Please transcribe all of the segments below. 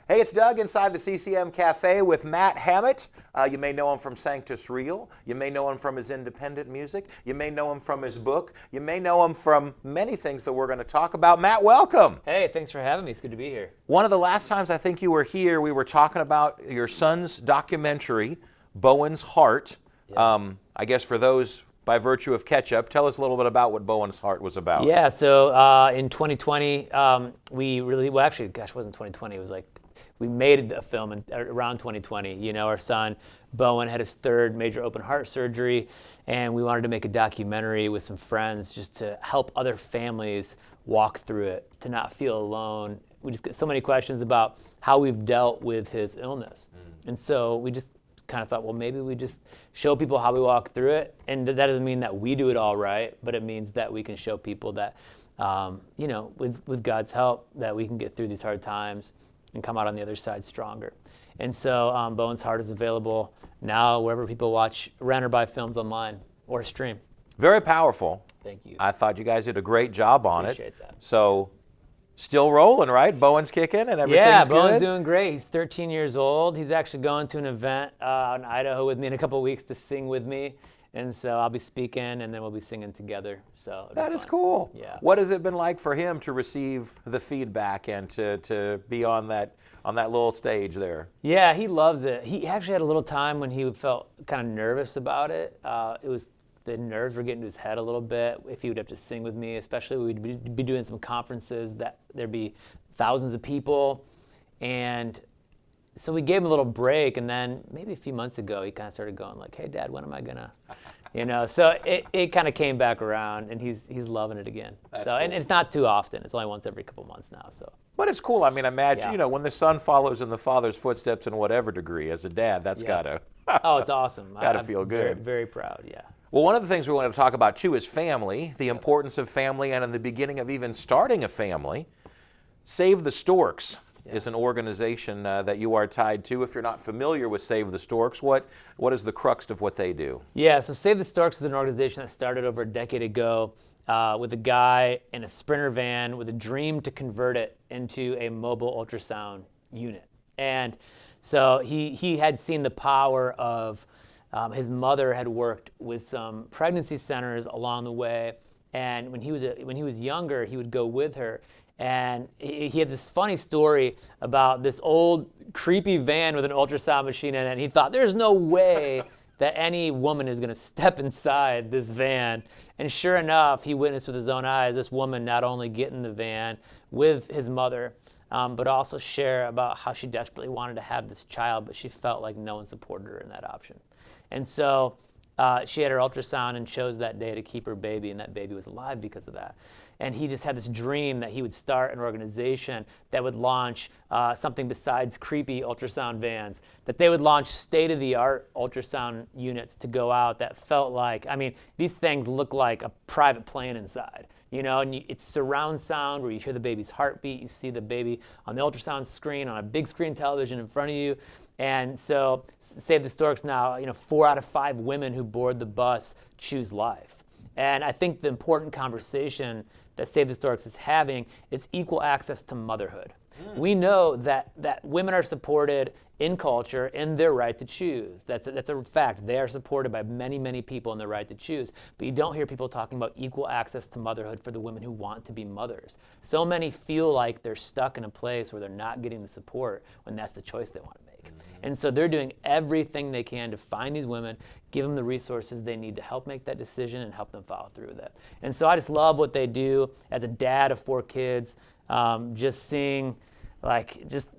Hey, it's Doug inside the CCM Cafe with Matt Hammitt. You may know him from Sanctus Real. You may know him from his independent music. You may know him from his book. You may know him from many things that we're going to talk about. Matt, welcome. Hey, thanks for having me. It's good to be here. One of the last times I think you were here, we were talking about your son's documentary, Bowens Heart. Yeah. I guess for those by virtue of catch-up, tell us a little bit about what Bowens Heart was about. Yeah, so in 2020, we really, well actually, gosh, it wasn't 2020, it was like, we made a film around 2020. You know, our son, Bowen, had his third major open heart surgery, and we wanted to make a documentary with some friends just to help other families walk through it, to not feel alone. We just get so many questions about how we've dealt with his illness. And so we just kind of thought, well, maybe we just show people how we walk through it. And that doesn't mean that we do it all right, but it means that we can show people that, you know, with God's help, that we can get through these hard times and come out on the other side stronger. And so Bowens Heart is available now wherever people watch, rent or buy films online or stream. Very powerful. Thank you. I thought you guys did a great job on Appreciate that. So, still rolling, right? Bowen's kicking and everything's Yeah, good? Bowen's doing great. He's 13 years old. He's actually going to an event out in Idaho with me in a couple of weeks to sing with me. And so I'll be speaking, and then we'll be singing together. So that is cool. Yeah. What has it been like for him to receive the feedback and to be on that little stage there? Yeah, he loves it. He actually had a little time when he felt kind of nervous about it. It was the nerves were getting to his head a little bit if he would have to sing with me, especially we'd be doing some conferences that there'd be thousands of people. And so we gave him a little break, and then maybe a few months ago, he kind of started going like, hey, Dad, when am I gonna, you know? So it kind of came back around, and he's loving it again. That's so cool. And it's not too often. It's only once every couple months now. So. But it's cool. I mean, imagine, Yeah. you know, when the son follows in the father's footsteps in whatever degree, as a dad, that's Yeah. gotta Oh, it's awesome. gotta I'm feel very, good. very proud. Yeah. Well, one of the things we wanted to talk about too is family, the importance of family, and in the beginning of even starting a family. Save the Storks is an organization that you are tied to. If you're not familiar with Save the Storks, what is the crux of what they do? Yeah, so Save the Storks is an organization that started over a decade ago with a guy in a Sprinter van with a dream to convert it into a mobile ultrasound unit. And so he had seen the power of, his mother had worked with some pregnancy centers along the way, and when he was younger, he would go with her. And he had this funny story about this old creepy van with an ultrasound machine in it, and he thought, there's no way that any woman is going to step inside this van. And sure enough, he witnessed with his own eyes this woman not only get in the van with his mother, but also share about how she desperately wanted to have this child, but she felt like no one supported her in that option. And so she had her ultrasound and chose that day to keep her baby, and that baby was alive because of that. And he just had this dream that he would start an organization that would launch something besides creepy ultrasound vans, that they would launch state-of-the-art ultrasound units to go out that felt like, I mean, these things look like a private plane inside, you know, and it's surround sound where you hear the baby's heartbeat, you see the baby on the ultrasound screen, on a big screen television in front of you. And so Save the Storks now, you know, 4 out of 5 women who board the bus choose life. And I think the important conversation that Save the Storks is having is equal access to motherhood. We know that women are supported in culture in their right to choose. That's a fact. They are supported by many, many people in their right to choose. But you don't hear people talking about equal access to motherhood for the women who want to be mothers. So many feel like they're stuck in a place where they're not getting the support when that's the choice they want to make. And so they're doing everything they can to find these women, give them the resources they need to help make that decision and help them follow through with it. And so I just love what they do. As a dad of 4 kids, just seeing like just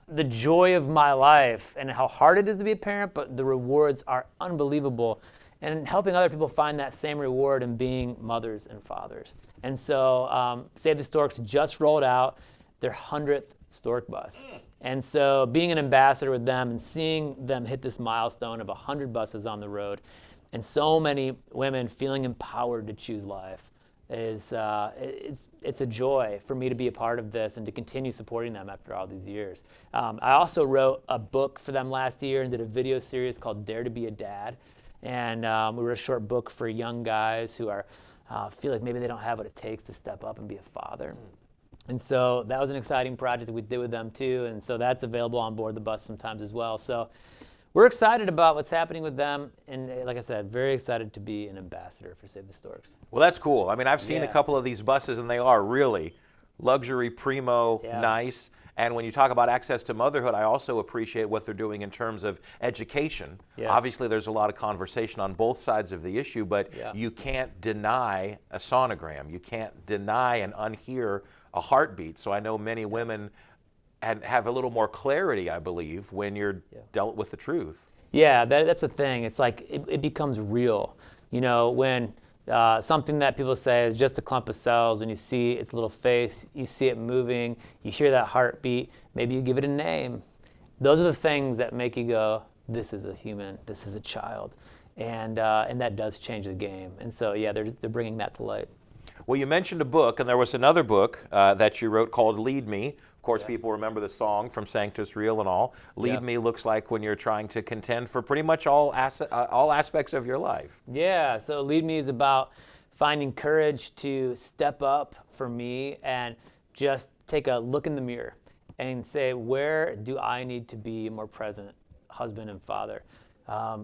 the joy of my life and how hard it is to be a parent, but the rewards are unbelievable. And helping other people find that same reward in being mothers and fathers. And so Save the Storks just rolled out their 100th Stork bus. And so being an ambassador with them and seeing them hit this milestone of 100 buses on the road and so many women feeling empowered to choose life is it's a joy for me to be a part of this and to continue supporting them after all these years. I also wrote a book for them last year and did a video series called Dare to Be a Dad. And we wrote a short book for young guys who are feel like maybe they don't have what it takes to step up and be a father. And so that was an exciting project that we did with them too. And so that's available on board the bus sometimes as well. So we're excited about what's happening with them. And like I said, very excited to be an ambassador for Save the Storks. Well, that's cool. I mean, I've seen a Yeah. couple of these buses, and they are really luxury, primo, Yeah. nice. And when you talk about access to motherhood, I also appreciate what they're doing in terms of education. Yes. Obviously, there's a lot of conversation on both sides of the issue, but Yeah. you can't deny a sonogram. You can't deny and unhear a heartbeat. So I know many women and have a little more clarity, I believe, when you're dealt with the truth. Yeah, that's the thing. It's like it becomes real. You know, when something that people say is just a clump of cells, when you see its little face, you see it moving, you hear that heartbeat, maybe you give it a name. Those are the things that make you go, this is a human, this is a child. And that does change the game. And so, yeah, they're bringing that to light. Well, you mentioned a book, and there was another book that you wrote called Lead Me. Of course, people remember the song from Sanctus Real and all. Lead Me looks like when you're trying to contend for pretty much all aspects of your life. Yeah, so Lead Me is about finding courage to step up for me and just take a look in the mirror and say, where do I need to be a more present husband and father?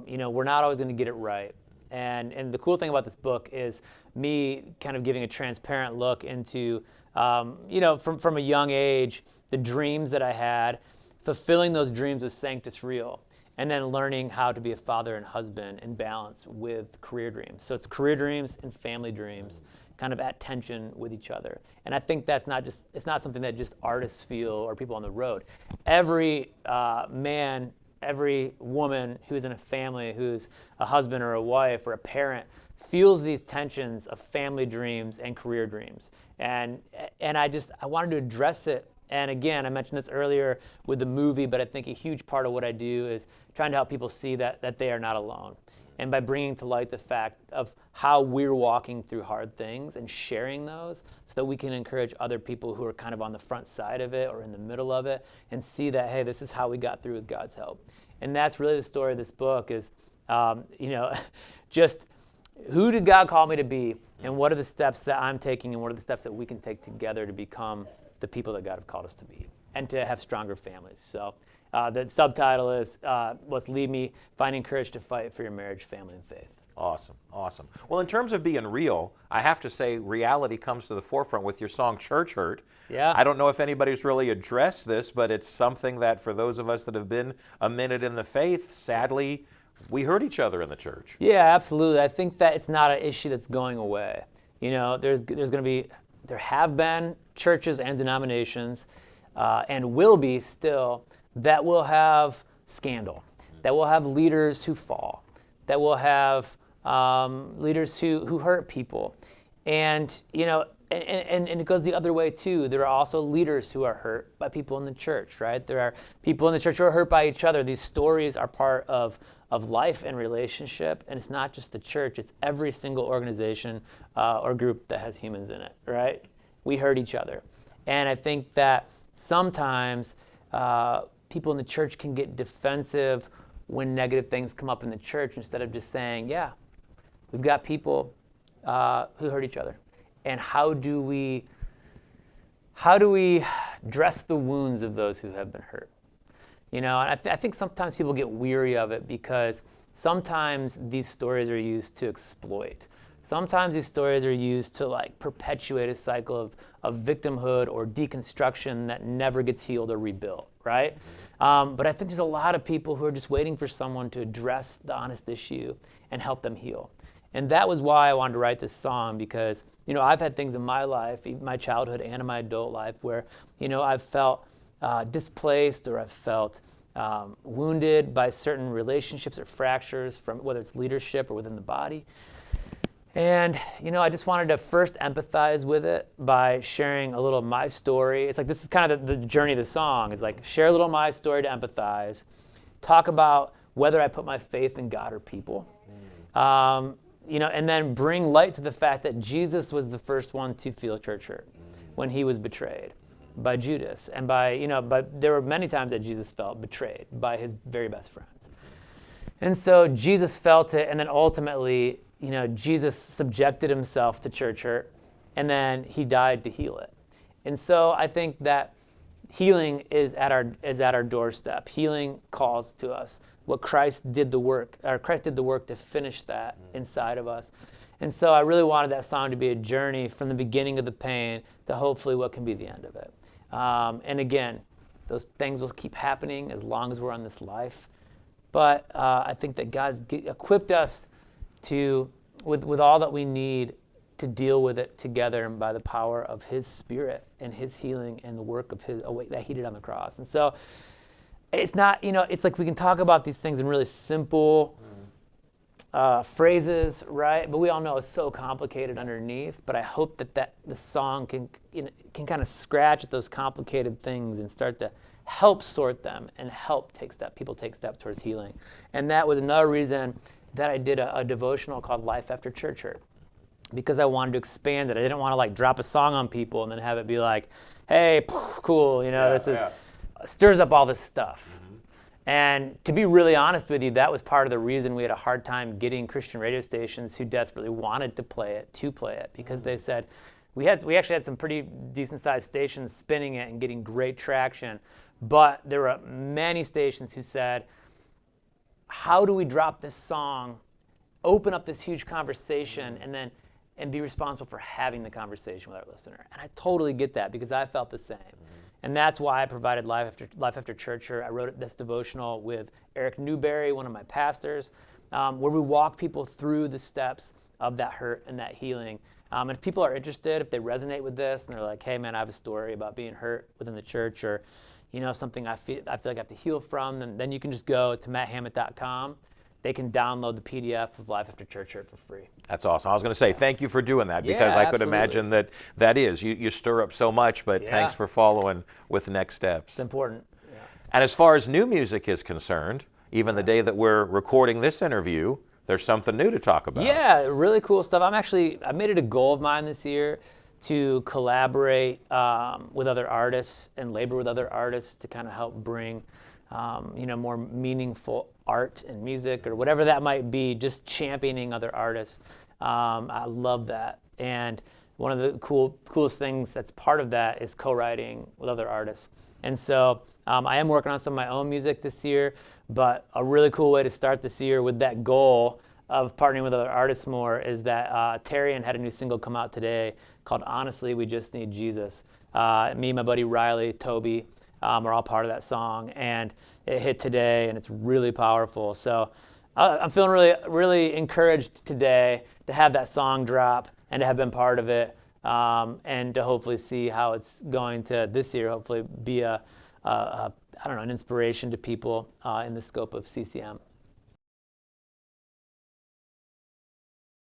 You know, we're not always going to get it right. And the cool thing about this book is me kind of giving a transparent look into, you know, from a young age, the dreams that I had, fulfilling those dreams with Sanctus Real, and then learning how to be a father and husband in balance with career dreams. So it's career dreams and family dreams kind of at tension with each other. And I think it's not something that just artists feel or people on the road. Every man, every woman who's in a family, who's a husband or a wife or a parent, feels these tensions of family dreams and career dreams. And I wanted to address it. And again, I mentioned this earlier with the movie, but I think a huge part of what I do is trying to help people see that they are not alone. And by bringing to light the fact of how we're walking through hard things and sharing those so that we can encourage other people who are kind of on the front side of it or in the middle of it and see that, hey, this is how we got through with God's help. And that's really the story of this book is, you know, just who did God call me to be, and what are the steps that I'm taking, and what are the steps that we can take together to become the people that God have called us to be and to have stronger families. So the subtitle is Let's Lead Me, Finding Courage to Fight for Your Marriage, Family, and Faith. Awesome, awesome. Well, in terms of being real, I have to say reality comes to the forefront with your song Church Hurt. Yeah. I don't know if anybody's really addressed this, but it's something that for those of us that have been a minute in the faith, sadly, we hurt each other in the church. Yeah, absolutely. I think that it's not an issue that's going away. You know, there have been churches and denominations, and will be still, that will have scandal, that will have leaders who fall, that will have leaders who hurt people. And, you know, and it goes the other way too. There are also leaders who are hurt by people in the church, right? There are people in the church who are hurt by each other. These stories are part of life and relationship, and it's not just the church, it's every single organization or group that has humans in it, right? We hurt each other. And I think that sometimes people in the church can get defensive when negative things come up in the church instead of just saying, yeah, we've got people who hurt each other. And how do we dress the wounds of those who have been hurt? You know, and I think sometimes people get weary of it because sometimes these stories are used to exploit. Sometimes these stories are used to like perpetuate a cycle of victimhood or deconstruction that never gets healed or rebuilt, right? But I think there's a lot of people who are just waiting for someone to address the honest issue and help them heal. And that was why I wanted to write this song because, you know, I've had things in my life, my childhood and in my adult life where, you know, I've felt displaced or I've felt wounded by certain relationships or fractures from whether it's leadership or within the body. And, you know, I just wanted to first empathize with it by sharing a little of my story. It's like this is kind of the journey of the song is like share a little of my story to empathize, talk about whether I put my faith in God or people. You know, and then bring light to the fact that Jesus was the first one to feel church hurt when he was betrayed by Judas. And but there were many times that Jesus felt betrayed by his very best friends. And so Jesus felt it, and then ultimately, you know, Jesus subjected himself to church hurt, and then he died to heal it. And so I think that healing is at our doorstep. Healing calls to us. What Christ did the work to finish that inside of us. And so I really wanted that song to be a journey from the beginning of the pain to hopefully what can be the end of it. And again, those things will keep happening as long as we're on this life. But I think that God's equipped us with all that we need to deal with it together, and by the power of His Spirit and His healing and the work of that He did on the cross. And so it's not, it's like we can talk about these things in really simple phrases, right? But we all know it's so complicated underneath. But I hope that the song can kind of scratch at those complicated things and start to help sort them and help people take steps towards healing. And that was another reason that I did a devotional called Life After Church Hurt, because I wanted to expand it. I didn't want to like drop a song on people and then have it be like, hey, cool, stirs up all this stuff. And to be really honest with you, that was part of the reason we had a hard time getting Christian radio stations who desperately wanted to play it, because they said, we actually had some pretty decent sized stations spinning it and getting great traction, but there were many stations who said, how do we drop this song, open up this huge conversation, and be responsible for having the conversation with our listener? And I totally get that, because I felt the same. And that's why I provided Life After Church Hurt. I wrote this devotional with Eric Newberry, one of my pastors, where we walk people through the steps of that hurt and that healing. And if people are interested, if they resonate with this, and they're like, hey man, I have a story about being hurt within the church, or something I feel like I have to heal from, then you can just go to matthammitt.com. They can download the PDF of Life After Church Hurt for free. That's awesome. I was going to say thank you for doing that, because I could imagine that is. You stir up so much, but thanks for following with the next steps. It's important. Yeah. And as far as new music is concerned, even the day that we're recording this interview, there's something new to talk about. Yeah, really cool stuff. I made it a goal of mine this year to collaborate with other artists and labor with other artists to kind of help bring more meaningful art and music, or whatever that might be, just championing other artists. I love that. And one of the coolest things that's part of that is co-writing with other artists. And so I am working on some of my own music this year, but a really cool way to start this year with that goal of partnering with other artists more is that Tarian had a new single come out today called Honestly, We Just Need Jesus. Me, my buddy Riley, Toby, are all part of that song, and it hit today, and it's really powerful. So I'm feeling really, really encouraged today to have that song drop and to have been part of it, and to hopefully see how it's going to this year, hopefully be an inspiration to people in the scope of CCM.